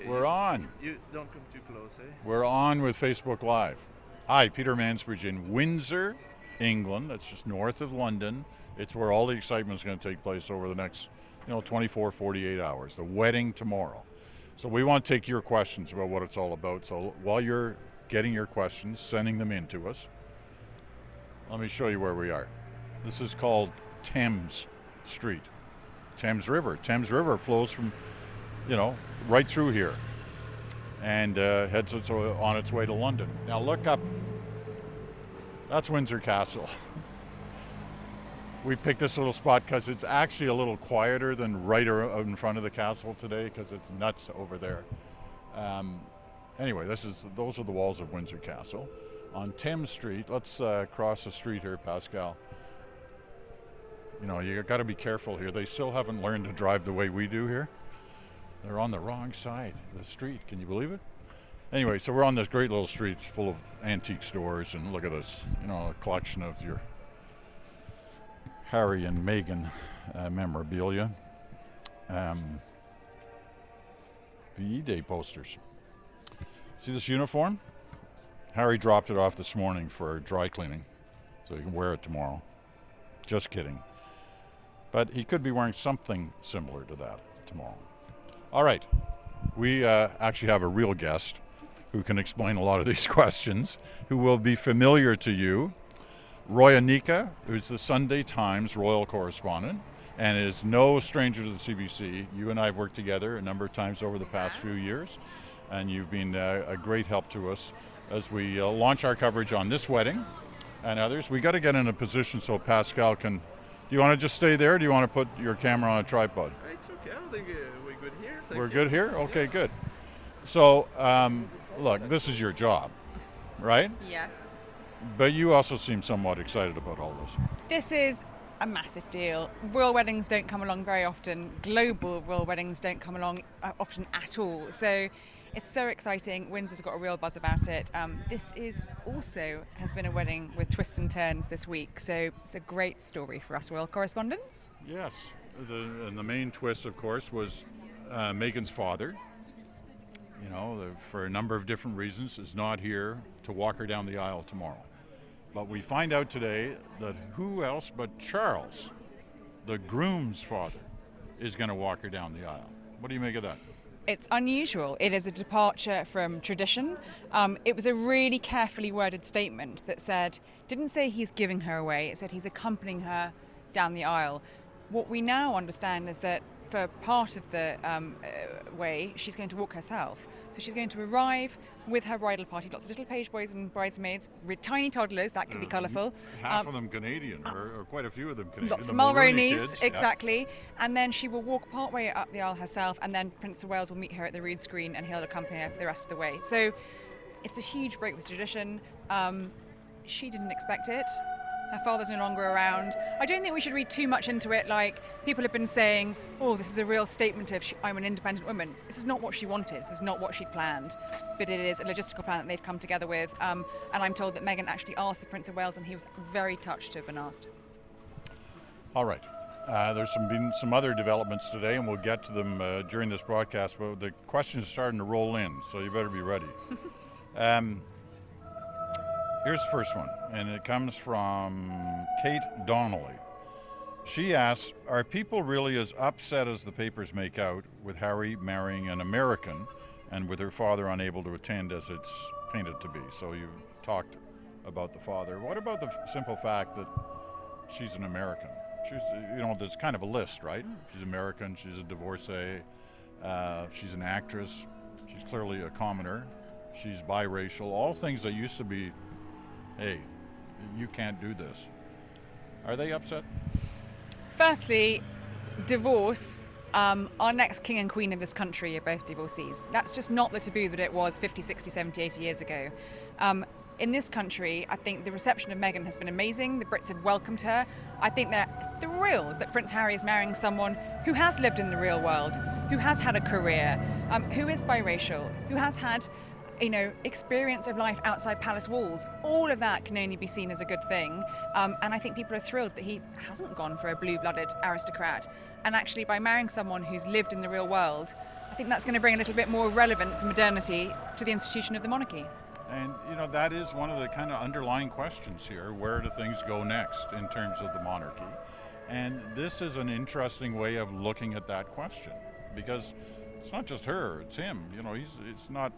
We're on. You don't come too close, eh? We're on with Facebook Live. Hi, Peter Mansbridge in Windsor, England. That's just north of London. It's where all the excitement is going to take place over the next, 24, 48 hours. The wedding tomorrow. So we want to take your questions about what it's all about. So while you're getting your questions, sending them in to us, let me show you where we are. This is called Thames Street. Thames River. Thames River flows from, right through here and heads on its way to London. Now look up. That's Windsor Castle. We picked this little spot because it's actually a little quieter than right out in front of the castle today because it's nuts over there. Anyway, those are the walls of Windsor Castle. On Thames Street, let's cross the street here, Pascal. You got to be careful here. They still haven't learned to drive the way we do here. They're on the wrong side of the street. Can you believe it? Anyway, so we're on this great little street full of antique stores, and look at this, a collection of your Harry and Meghan memorabilia. VE Day posters. See this uniform? Harry dropped it off this morning for dry cleaning, so he can wear it tomorrow. Just kidding. But he could be wearing something similar to that tomorrow. All right. We actually have a real guest who can explain a lot of these questions, who will be familiar to you. Roya Nikkhah, who's the Sunday Times royal correspondent and is no stranger to the CBC. You and I have worked together a number of times over the past few years, and you've been a great help to us as we launch our coverage on this wedding and others. We got to get in a position so Pascal can. Do you want to just stay there, or do you want to put your camera on a tripod? It's okay. I think we're good here. We're good here? Okay, good. So, look, this is your job, right? Yes. But you also seem somewhat excited about all this. This is a massive deal. Royal weddings don't come along very often. Global royal weddings don't come along often at all. So it's so exciting. Windsor's got a real buzz about it. This has been a wedding with twists and turns this week. So it's a great story for us royal correspondents. Yes. And the main twist, of course, was Meghan's father. For a number of different reasons, is not here to walk her down the aisle tomorrow. But we find out today that who else but Charles, the groom's father, is going to walk her down the aisle. What do you make of that? It's unusual. It is a departure from tradition. It was a really carefully worded statement that didn't say he's giving her away, it said he's accompanying her down the aisle. What we now understand is that for part of the way, she's going to walk herself. So she's going to arrive with her bridal party, lots of little page boys and bridesmaids, tiny toddlers, that could be colourful. Half of them Canadian, or quite a few of them Canadian. Lots of Mulroneys, exactly. Yeah. And then she will walk partway up the aisle herself, and then Prince of Wales will meet her at the rood screen, and he'll accompany her for the rest of the way. So it's a huge break with tradition. She didn't expect it. Her father's no longer around. I don't think we should read too much into it, like people have been saying, this is a real statement of I'm an independent woman. This is not what she wanted. This is not what she'd planned. But it is a logistical plan that they've come together with. And I'm told that Meghan actually asked the Prince of Wales, and he was very touched to have been asked. All right. There's been some other developments today, and we'll get to them during this broadcast, but the questions are starting to roll in, so you better be ready. Here's the first one, and it comes from Kate Donnelly. She asks, are people really as upset as the papers make out with Harry marrying an American and with her father unable to attend as it's painted to be? So you talked about the father. What about the simple fact that she's an American? She's, there's kind of a list, right? She's American, she's a divorcee, she's an actress, she's clearly a commoner, she's biracial, all things that used to be, hey, you can't do this. Are they upset? Firstly, divorce. Our next king and queen of this country are both divorcees. That's just not the taboo that it was 50, 60, 70, 80 years ago. In this country, I think the reception of Meghan has been amazing. The Brits have welcomed her. I think they're thrilled that Prince Harry is marrying someone who has lived in the real world, who has had a career, who is biracial, who has had experience of life outside palace walls. All of that can only be seen as a good thing. And I think people are thrilled that he hasn't gone for a blue-blooded aristocrat. And actually, by marrying someone who's lived in the real world, I think that's going to bring a little bit more relevance and modernity to the institution of the monarchy. And that is one of the kind of underlying questions here. Where do things go next in terms of the monarchy? And this is an interesting way of looking at that question, because it's not just her, it's him. It's not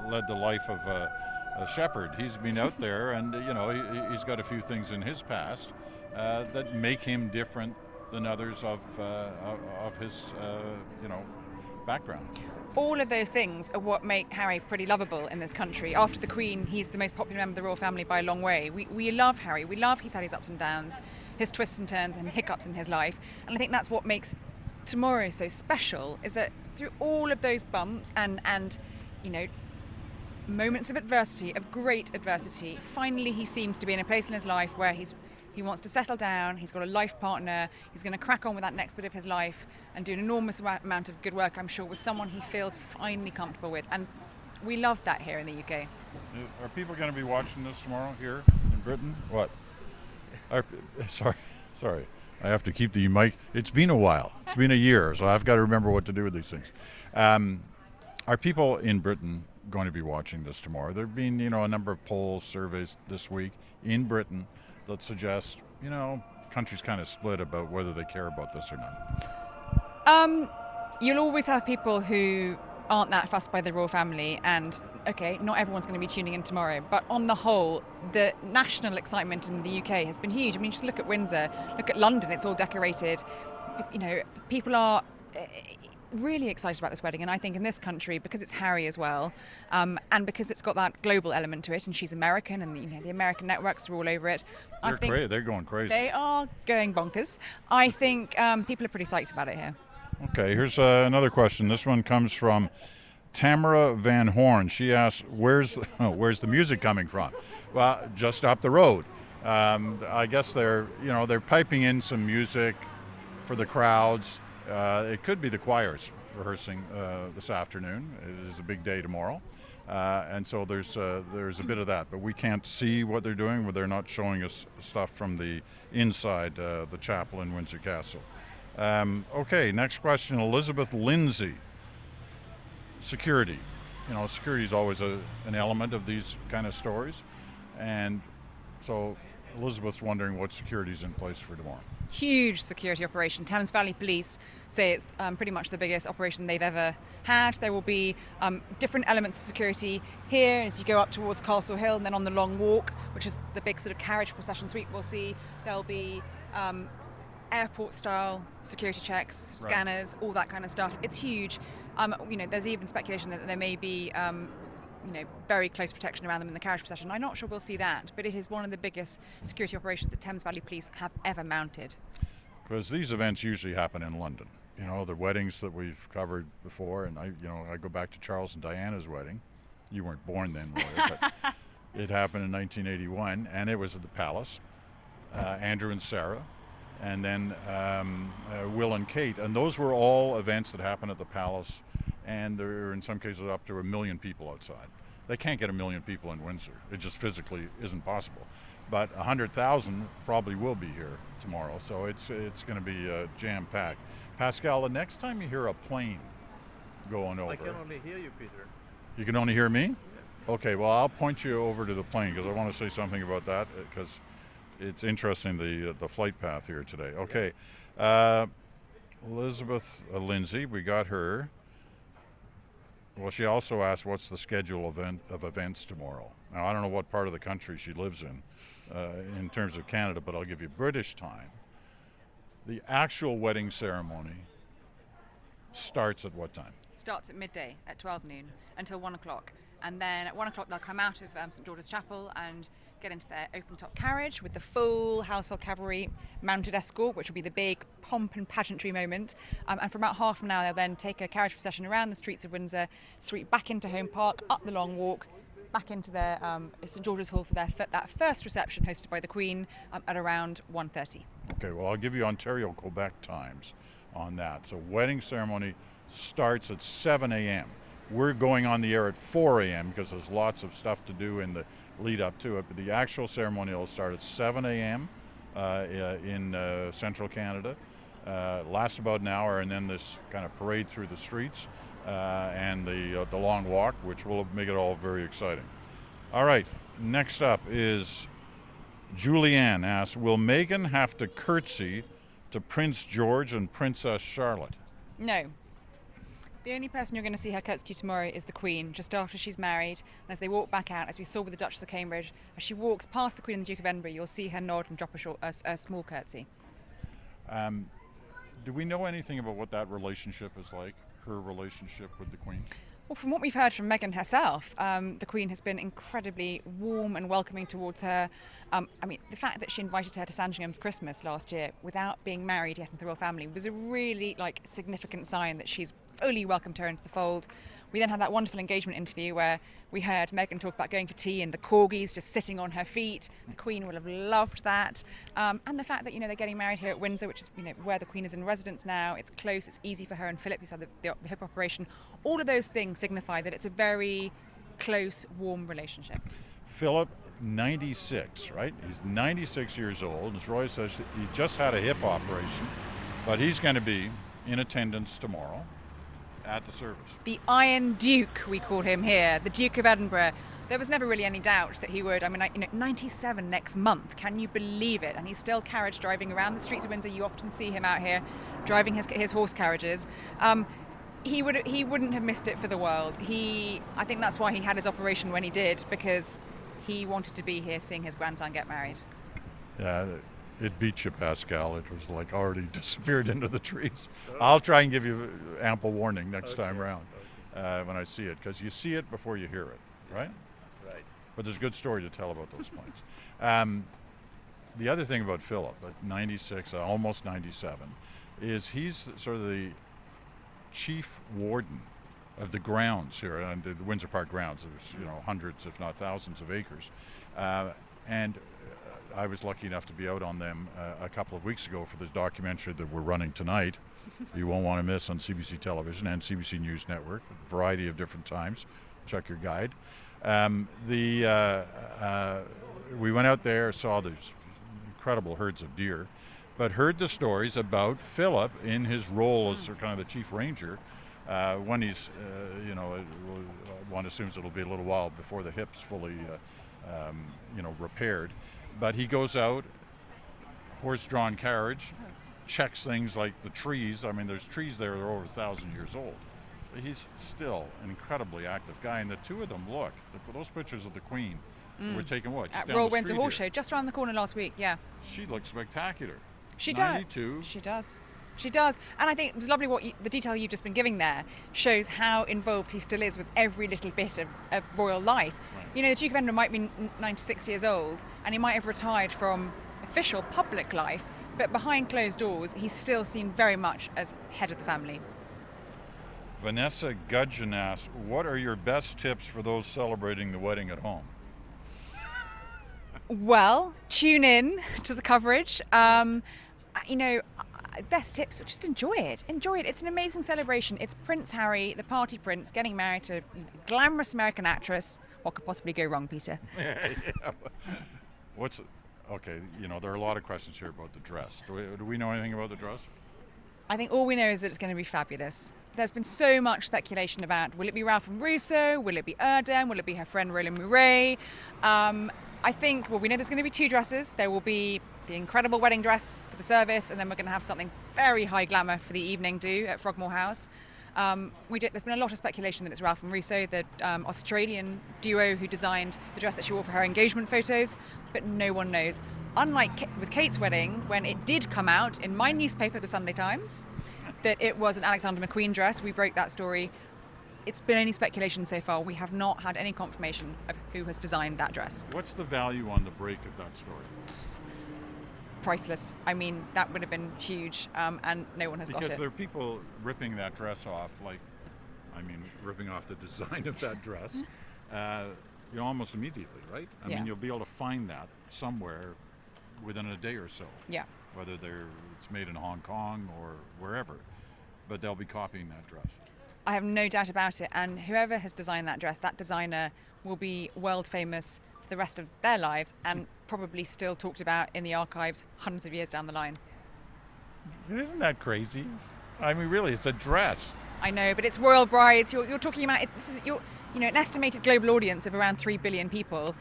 led the life of a shepherd. He's been out there, and he's got a few things in his past that make him different than others of his background. All of those things are what make Harry pretty lovable in this country. After the Queen, he's the most popular member of the royal family by a long way. We love Harry. We love he's had his ups and downs, his twists and turns and hiccups in his life. And I think that's what makes tomorrow so special, is that through all of those bumps and moments of adversity, of great adversity, finally he seems to be in a place in his life where he wants to settle down, he's got a life partner, he's going to crack on with that next bit of his life and do an enormous amount of good work, I'm sure, with someone he feels finally comfortable with. And we love that here in the UK. Are people going to be watching this tomorrow here in Britain? What? Sorry. I have to keep the mic. It's been a while. It's been a year, so I've got to remember what to do with these things. Are people in Britain going to be watching this tomorrow? There have been, a number of polls, surveys this week in Britain that suggest, country's kind of split about whether they care about this or not. You'll always have people who aren't that fussed by the royal family, and okay, not everyone's going to be tuning in tomorrow, but on the whole, the national excitement in the UK has been huge. I mean, just look at Windsor, look at London, it's all decorated. People are really excited about this wedding, and I think in this country, because it's Harry as well, and because it's got that global element to it, and she's American, and the American networks are all over it. They're going crazy. They are going bonkers. I think people are pretty psyched about it here. Okay, here's another question. This one comes from Tamara Van Horn. She asks, where's the music coming from? Well, just up the road. I guess they're piping in some music for the crowds. It could be the choirs rehearsing this afternoon. It is a big day tomorrow, and so there's a bit of that. But we can't see what they're doing. They're not showing us stuff from the inside the chapel in Windsor Castle. Okay, next question. Elizabeth Lindsay. Security. Security is always an element of these kind of stories, and so Elizabeth's wondering what security is in place for tomorrow. Huge security operation. Thames Valley Police say it's pretty much the biggest operation they've ever had. There will be different elements of security here as you go up towards Castle Hill, and then on the Long Walk, which is the big sort of carriage procession suite we'll see, there'll be airport-style security checks, scanners, all that kind of stuff. It's huge. There's even speculation that there may be very close protection around them in the carriage procession. I'm not sure we'll see that, but it is one of the biggest security operations that Thames Valley Police have ever mounted. Because these events usually happen in London. The weddings that we've covered before, and I go back to Charles and Diana's wedding. You weren't born then, Roya, but it happened in 1981, and it was at the Palace. Andrew and Sarah, and then Will and Kate, and those were all events that happened at the Palace. And there are, in some cases, up to 1 million people outside. They can't get 1 million people in Windsor. It just physically isn't possible. But 100,000 probably will be here tomorrow, so it's going to be jam-packed. Pascal, the next time you hear a plane going over... I can only hear you, Peter. You can only hear me? Yeah. Okay, well, I'll point you over to the plane, because I want to say something about that, because it's interesting, the flight path here today. Okay, Elizabeth Lindsay, we got her. Well, she also asked what's the schedule of events tomorrow. Now, I don't know what part of the country she lives in terms of Canada, but I'll give you British time. The actual wedding ceremony starts at what time? Starts at midday at 12 noon until 1 o'clock. And then at 1 o'clock they'll come out of St George's Chapel and get into their open-top carriage with the full household cavalry mounted escort, which will be the big pomp and pageantry moment. And for about half an hour, they'll then take a carriage procession around the streets of Windsor, street back into Home Park, up the Long Walk, back into their St George's Hall for that first reception hosted by the Queen at around 1:30. Okay, well, I'll give you Ontario, Quebec times on that. So wedding ceremony starts at 7 a.m. We're going on the air at 4 a.m. because there's lots of stuff to do in the lead up to it, but the actual ceremony will start at 7 a.m. In central Canada, last about an hour, and then this kind of parade through the streets, and the long walk, which will make it all very exciting. All right, next up is Julianne asks, will Meghan have to curtsy to Prince George and Princess Charlotte? No. The only person you're going to see her curtsy tomorrow is the Queen, just after she's married. And as they walk back out, as we saw with the Duchess of Cambridge, as she walks past the Queen and the Duke of Edinburgh, you'll see her nod and drop a small curtsy. Do we know anything about what that relationship is like, her relationship with the Queen? Well, from what we've heard from Meghan herself, the Queen has been incredibly warm and welcoming towards her. The fact that she invited her to Sandringham for Christmas last year without being married yet into the royal family was a really significant sign that she's fully welcomed her into the fold. We then had that wonderful engagement interview where we heard Meghan talk about going for tea and the corgis just sitting on her feet. The Queen will have loved that. And the fact that, they're getting married here at Windsor, which is, where the Queen is in residence now. It's close, it's easy for her and Philip, who's had the hip operation. All of those things signify that it's a very close, warm relationship. Philip, 96, right? He's 96 years old. As Roy says, he just had a hip operation, but he's going to be in attendance tomorrow at the service. The Iron Duke, we call him here, the Duke of Edinburgh. There was never really any doubt that he would. 97 next month. Can you believe it? And he's still carriage driving around the streets of Windsor. You often see him out here driving his horse carriages. He wouldn't have missed it for the world. I think that's why he had his operation when he did, because he wanted to be here seeing his grandson get married. Yeah, it beat you, Pascal. It was already disappeared into the trees. I'll try and give you ample warning next time around when I see it, because you see it before you hear it, right? Right. But there's a good story to tell about those points. The other thing about Philip, at 96, almost 97, is he's sort of the chief warden of the grounds here, and the Windsor Park grounds. There's hundreds, if not thousands, of acres, and I was lucky enough to be out on them a couple of weeks ago for the documentary that we're running tonight. You won't want to miss on CBC Television and CBC News Network, a variety of different times. Check your guide. We went out there, saw these incredible herds of deer, but heard the stories about Philip in his role as kind of the chief ranger. When he's, one assumes it'll be a little while before the hip's fully, repaired. But he goes out, horse-drawn carriage, checks things like the trees. There's trees there that are over 1,000 years old. He's still an incredibly active guy, and the two of them those pictures of the Queen were taken at Royal Windsor Horse Show, just around the corner last week. Yeah, she looks spectacular. She 92. does. She does. And I think it was lovely the detail you've just been giving there shows how involved he still is with every little bit of royal life. Right. The Duke of Edinburgh might be 96 years old, and he might have retired from official public life, but behind closed doors, he's still seen very much as head of the family. Vanessa Gudgeon asks, what are your best tips for those celebrating the wedding at home? Well, tune in to the coverage. Best tips, just enjoy it. It's an amazing celebration. It's Prince Harry, the party prince, getting married to a glamorous American actress. What could possibly go wrong, Peter? Okay, there are a lot of questions here about the dress. Do we know anything about the dress? I think all we know is that it's going to be fabulous. There's been so much speculation about, will it be Ralph and Russo? Will it be Erdem? Will it be her friend Roland Mouret? We know there's going to be two dresses. There will be the incredible wedding dress for the service, and then we're going to have something very high glamour for the evening do at Frogmore House. There's been a lot of speculation that it's Ralph and Russo, the Australian duo who designed the dress that she wore for her engagement photos, but no one knows. Unlike with Kate's wedding, when it did come out in my newspaper, the Sunday Times, that it was an Alexander McQueen dress, we broke that story. It's been only speculation so far. We have not had any confirmation of who has designed that dress. What's the value on the break of that story? Priceless. That would have been huge, and no one has got it. Because there are people ripping that dress off, ripping off the design of that dress, almost immediately, right? You'll be able to find that somewhere within a day or so. Yeah. Whether it's made in Hong Kong or wherever, but they'll be copying that dress. I have no doubt about it, and whoever has designed that dress, that designer will be world famous for the rest of their lives and probably still talked about in the archives hundreds of years down the line. Isn't that crazy? Really, it's a dress. I know, but it's royal brides. You're talking about an estimated global audience of around 3 billion people.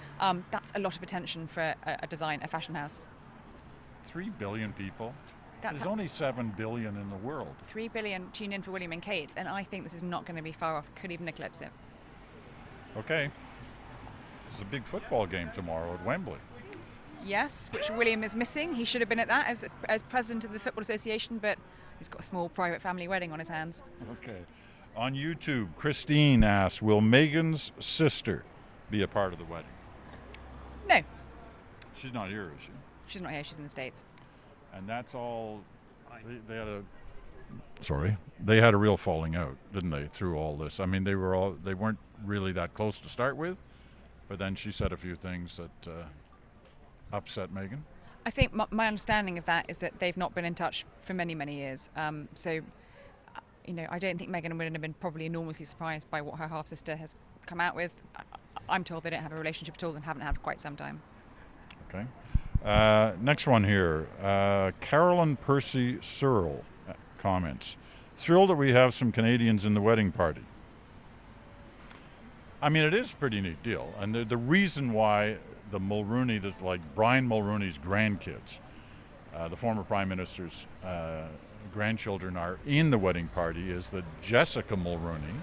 That's a lot of attention for a fashion house. 3 billion people? There's only 7 billion in the world. 3 billion tune in for William and Kate, and I think this is not going to be far off. Could even eclipse it. Okay. There's a big football game tomorrow at Wembley. Yes, which William is missing. He should have been at that as president of the Football Association, but he's got a small private family wedding on his hands. Okay. On YouTube, Christine asks, will Meghan's sister be a part of the wedding? No. She's not here, is she? She's not here. She's in the States. And that's all. They had a real falling out, didn't they, through all this? I mean, they weren't really that close to start with, but then she said a few things that upset Meghan. I think my understanding of that is that they've not been in touch for many, many years. So, I don't think Meghan would have been probably enormously surprised by what her half sister has come out with. I'm told they don't have a relationship at all and haven't had for quite some time. Okay. Next one here. Carolyn Percy Searle comments, thrilled that we have some Canadians in the wedding party. I mean, it is a pretty neat deal. And the reason why the Mulroney, like Brian Mulroney's grandkids, the former Prime Minister's grandchildren are in the wedding party is that Jessica Mulroney,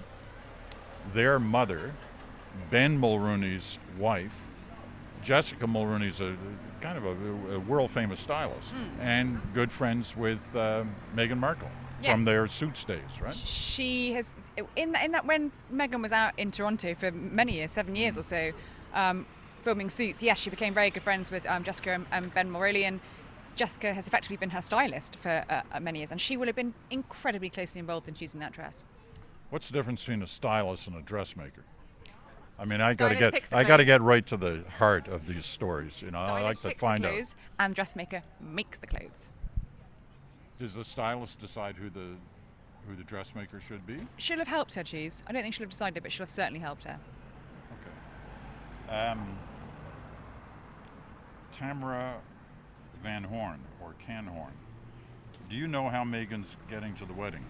their mother, Ben Mulroney's wife, Jessica Mulroney's a kind of a world-famous stylist and good friends with Meghan Markle from their Suits days, right? She has, in that when Meghan was out in Toronto for many years, 7 years or so, filming Suits, yes, she became very good friends with Jessica and Ben Mulroney, and Jessica has effectively been her stylist for many years, and she will have been incredibly closely involved in choosing that dress. What's the difference between a stylist and a dressmaker? I mean, I got Stylist to get right to the heart of these stories. I like to find the out. clothes, and dressmaker makes the clothes. Does the stylist decide who the dressmaker should be? She'll have helped her choose. I don't think she'll have decided, but she'll have certainly helped her. Okay. Tamara Van Horn, or Can Horn. Do you know how Meghan's getting to the wedding?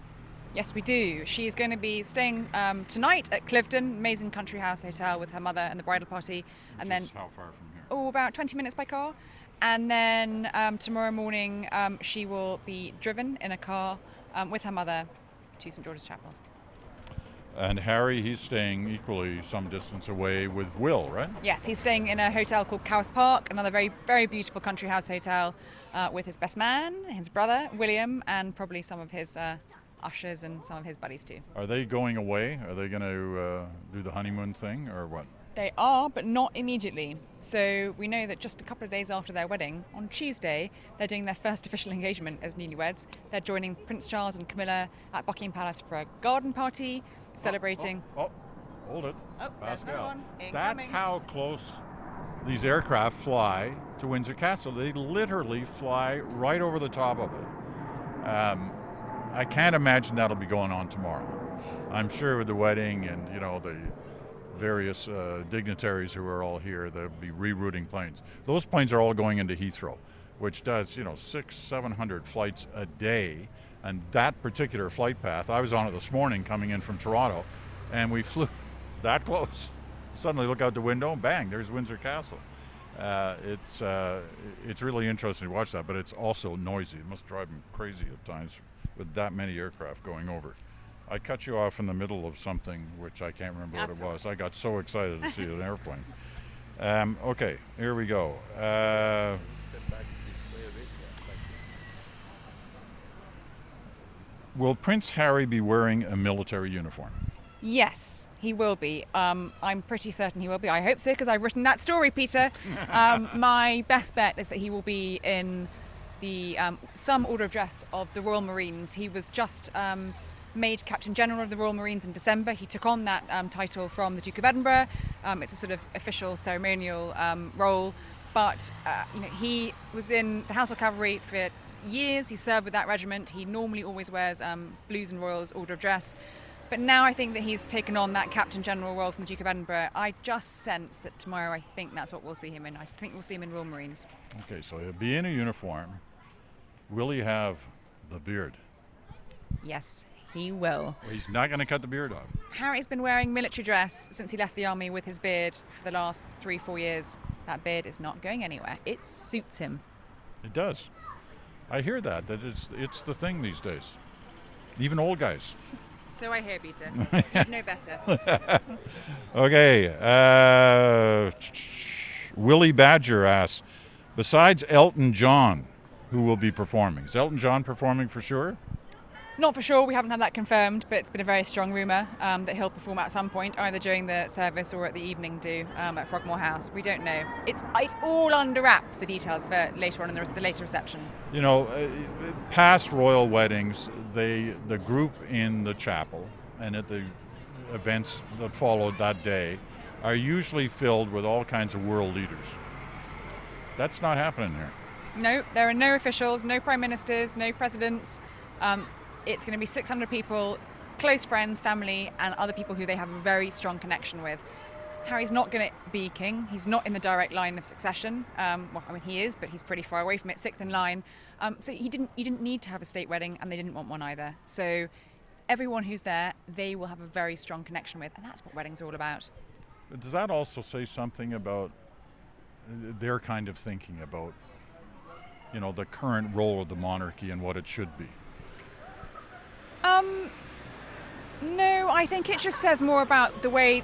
Yes, we do. She's going to be staying tonight at Clifton, amazing country house hotel with her mother and the bridal party. Which is how far from here? Oh, about 20 minutes by car. And then tomorrow morning she will be driven in a car with her mother to St George's Chapel. And Harry, he's staying equally some distance away with Will, right? Yes, he's staying in a hotel called Cowth Park, another very, very beautiful country house hotel with his best man, his brother, William, and probably some of his ushers and some of his buddies too. Are they going away? Are they going to do the honeymoon thing or what? They are, but not immediately. So we know that just a couple of days after their wedding, on Tuesday, they're doing their first official engagement as newlyweds. They're joining Prince Charles and Camilla at Buckingham Palace for a garden party, celebrating... Hold it. Pascal. That's how close these aircraft fly to Windsor Castle. They literally fly right over the top of it. I can't imagine that'll be going on tomorrow. I'm sure with the wedding and, the various dignitaries who are all here, they'll be rerouting planes. Those planes are all going into Heathrow, which does, 600-700 flights a day. And that particular flight path, I was on it this morning coming in from Toronto, and we flew that close. Suddenly look out the window, and bang, there's Windsor Castle. It's really interesting to watch that, but it's also noisy. It must drive them crazy at times with that many aircraft going over. I cut you off in the middle of something which I can't remember what it was. I got so excited to see an airplane. Okay, here we go. Will Prince Harry be wearing a military uniform? Yes, he will be. I'm pretty certain he will be. I hope so, because I've written that story, Peter. My best bet is that he will be in the some order of dress of the Royal Marines. He was just made Captain General of the Royal Marines in December. He took on that title from the Duke of Edinburgh. It's a sort of official ceremonial role, but he was in the Household Cavalry for years. He served with that regiment. He normally always wears Blues and Royals order of dress. But now I think that he's taken on that Captain General role from the Duke of Edinburgh. I just sense that tomorrow I think that's what we'll see him in. I think we'll see him in Royal Marines. Okay, so he'll be in a uniform. Will he have the beard? Yes, He will. Well, he's not going to cut the beard off. Harry's been wearing military dress since he left the army with his beard for the last 3-4 years. That beard is not going anywhere. It suits him. It does. I hear that it's the thing these days. Even old guys. So I hear, Peter. You'd know better. Okay. Willie Badger asks, besides Elton John, who will be performing? Is Elton John performing for sure? Not for sure, we haven't had that confirmed, but it's been a very strong rumour that he'll perform at some point, either during the service or at the evening do at Frogmore House. We don't know. It's all under wraps, the details for later on in the later reception. You know, past royal weddings, the group in the chapel and at the events that followed that day are usually filled with all kinds of world leaders. That's not happening here. No, there are no officials, no prime ministers, no presidents. It's going to be 600 people, close friends, family, and other people who they have a very strong connection with. Harry's not going to be king. He's not in the direct line of succession. Well, I mean, he is, but he's pretty far away from it, 6th in line. So he didn't need to have a state wedding, and they didn't want one either. So everyone who's there, they will have a very strong connection with, and that's what weddings are all about. But does that also say something about their kind of thinking about, you know, the current role of the monarchy and what it should be? No, I think it just says more about the way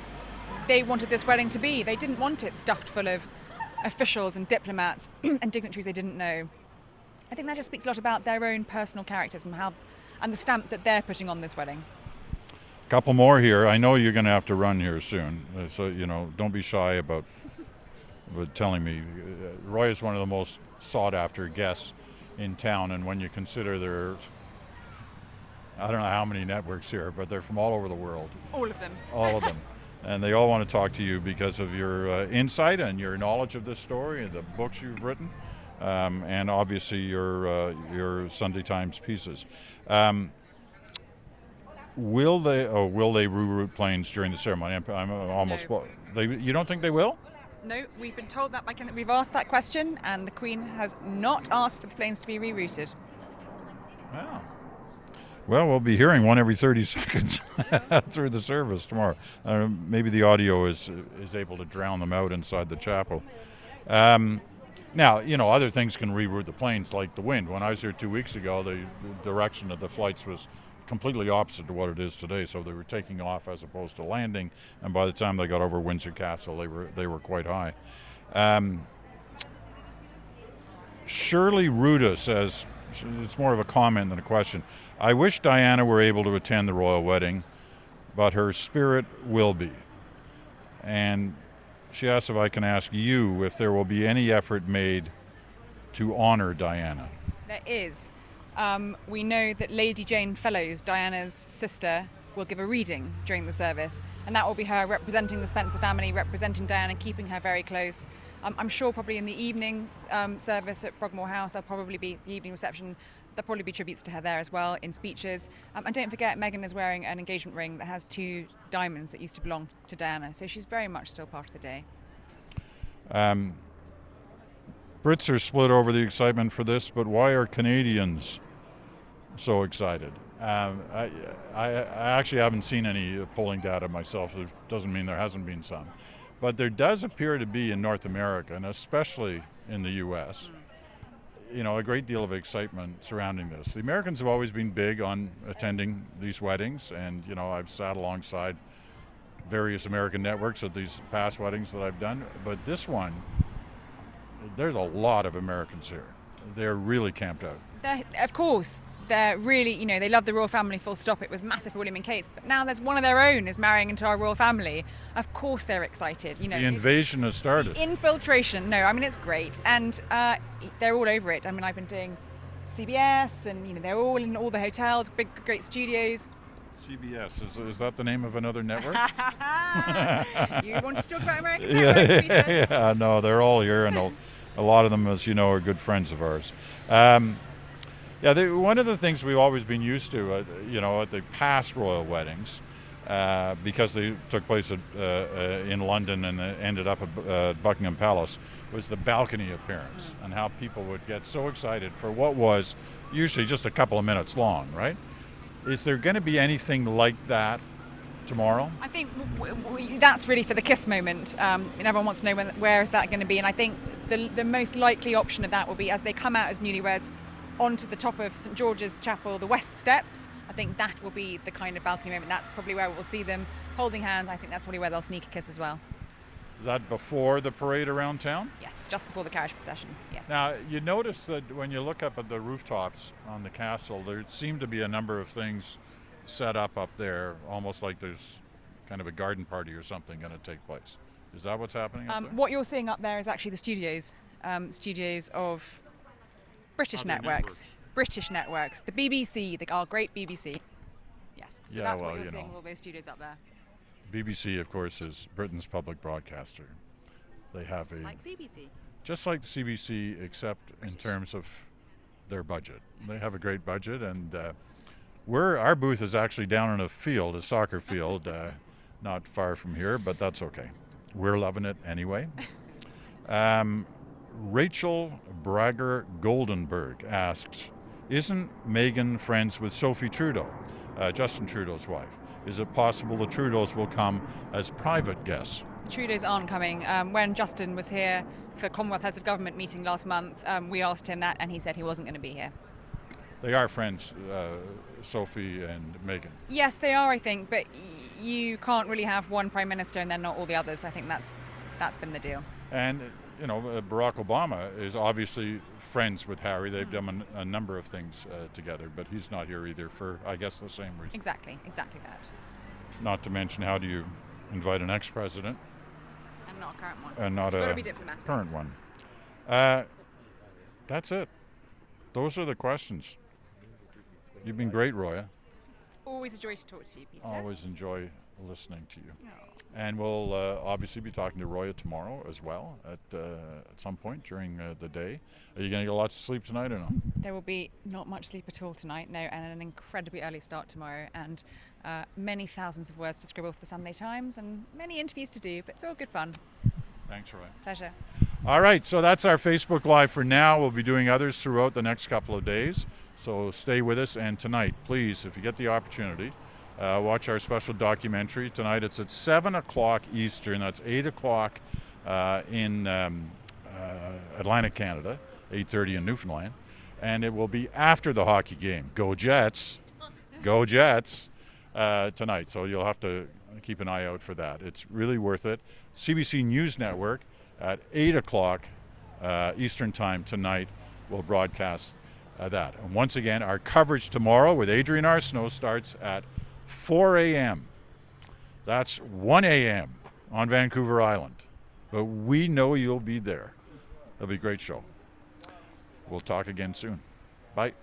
they wanted this wedding to be. They didn't want it stuffed full of officials and diplomats and dignitaries they didn't know. I think that just speaks a lot about their own personal characters and the stamp that they're putting on this wedding. A couple more here. I know you're going to have to run here soon, so you know, don't be shy about telling me. Roy is one of the most sought-after guests in town, and when you consider their, I don't know how many networks here, but they're from all over the world. All of them. All of them. And they all want to talk to you because of your insight and your knowledge of this story and the books you've written, and obviously your Sunday Times pieces. Will they reroute planes during the ceremony? I'm almost. No. You don't think they will? No, we've been told that we've asked that question, and the Queen has not asked for the planes to be rerouted. Wow. Well, we'll be hearing one every 30 seconds through the service tomorrow. Maybe the audio is able to drown them out inside the chapel. Now, you know, other things can reroute the planes, like the wind. When I was here 2 weeks ago, the direction of the flights was completely opposite to what it is today. So they were taking off as opposed to landing, and by the time they got over Windsor Castle, they were quite high. Shirley Ruda says, it's more of a comment than a question, I wish Diana were able to attend the royal wedding, but her spirit will be. And she asks if I can ask you if there will be any effort made to honor Diana. There is. We know that Lady Jane Fellows, Diana's sister, will give a reading during the service, and that will be her representing the Spencer family, representing Diana, keeping her very close. I'm sure probably in the evening service at Frogmore House, there'll probably be the evening reception. There'll probably be tributes to her there as well in speeches. And don't forget, Meghan is wearing an engagement ring that has 2 diamonds that used to belong to Diana, so she's very much still part of the day. Brits are split over the excitement for this, but why are Canadians so excited? I actually haven't seen any polling data myself. It doesn't mean there hasn't been some. But there does appear to be in North America, and especially in the U.S., you know, a great deal of excitement surrounding this. The Americans have always been big on attending these weddings, and, you know, I've sat alongside various American networks at these past weddings that I've done. But this one, there's a lot of Americans here. They're really camped out. Of course. They're really, you know, they love the royal family, full stop. It was massive for William and Kate's, but now there's one of their own is marrying into our royal family. Of course they're excited. You know, the invasion has started. Infiltration. No, I mean, it's great. And they're all over it. I mean, I've been doing CBS, and, you know, they're all in all the hotels, big, great studios. CBS, is that the name of another network? You want to talk about American networks, Peter? Yeah, no, they're all here, and a lot of them, as you know, are good friends of ours. One of the things we've always been used to, you know, at the past royal weddings, because they took place in London and ended up at Buckingham Palace, was the balcony appearance, and how people would get so excited for what was usually just a couple of minutes long, right? Is there going to be anything like that tomorrow? I think that's really for the kiss moment, and everyone wants to know where is that going to be. And I think the most likely option of that will be as they come out as newlyweds onto the top of St George's Chapel, the west steps. I think that will be the kind of balcony moment. That's probably where we'll see them holding hands. I think that's probably where they'll sneak a kiss as well. Is that before the parade around town? Yes, just before the carriage procession, yes. Now, you notice that when you look up at the rooftops on the castle, there seem to be a number of things set up there, almost like there's kind of a garden party or something going to take place. Is that what's happening up there? What you're seeing up there is actually the studios of British networks. British networks, the BBC, our great BBC. Yes, so that's what you're seeing, all those studios up there. BBC, of course, is Britain's public broadcaster. They have like CBC. Just like the CBC, except in terms of their budget. Yes. They have a great budget, and our booth is actually down in a soccer field, not far from here, but that's okay. We're loving it anyway. Rachel Bragger Goldenberg asks, isn't Meghan friends with Sophie Trudeau, Justin Trudeau's wife? Is it possible the Trudeaus will come as private guests? The Trudeaus aren't coming. When Justin was here for Commonwealth Heads of Government meeting last month, we asked him that and he said he wasn't going to be here. They are friends, Sophie and Meghan. Yes, they are, I think, but you can't really have one Prime Minister and then not all the others. I think that's been the deal. And, Barack Obama is obviously friends with Harry. They've done a number of things together, but he's not here either for, I guess, the same reason. Exactly that. Not to mention, how do you invite an ex-president? And not a current one. And not a current one. That's it. Those are the questions. You've been great, Roya. Always a joy to talk to you, Peter. Always enjoy listening to you. Oh. And we'll obviously be talking to Roya tomorrow as well at some point during the day. Are you going to get lots of sleep tonight or no? There will be not much sleep at all tonight, no, and an incredibly early start tomorrow, and many thousands of words to scribble for the Sunday Times and many interviews to do, but it's all good fun. Thanks, Roya. Pleasure. All right, so that's our Facebook Live for now. We'll be doing others throughout the next couple of days, so stay with us. And tonight, please, if you get the opportunity, watch our special documentary. Tonight it's at 7 o'clock Eastern. That's 8 o'clock in Atlantic Canada, 8:30 in Newfoundland. And it will be after the hockey game. Go Jets! Go Jets! Tonight. So you'll have to keep an eye out for that. It's really worth it. CBC News Network at 8 o'clock Eastern Time tonight will broadcast that. And once again, our coverage tomorrow with Adrian Arsenault starts at 4 a.m. That's 1 a.m. on Vancouver Island. But we know you'll be there. It'll be a great show. We'll talk again soon. Bye.